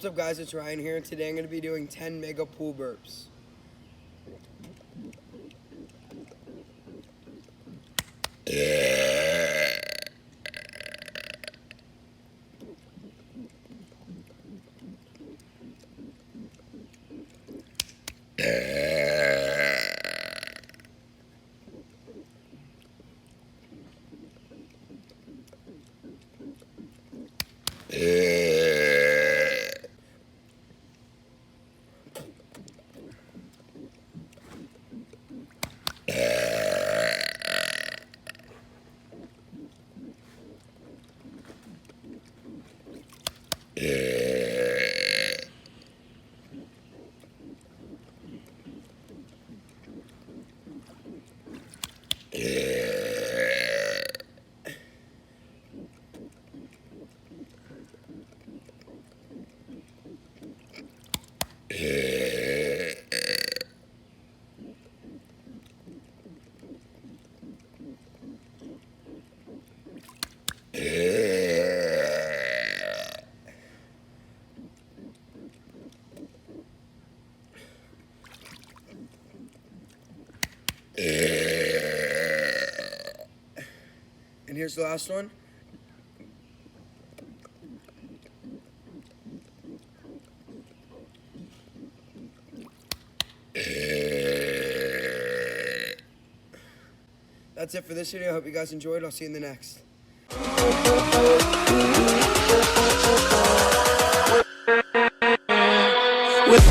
What's up guys, it's Ryan here, and today I'm going to be doing 10 mega pool burps. And here's the last one. That's it for this video. I hope you guys enjoyed. I'll see you in the next. With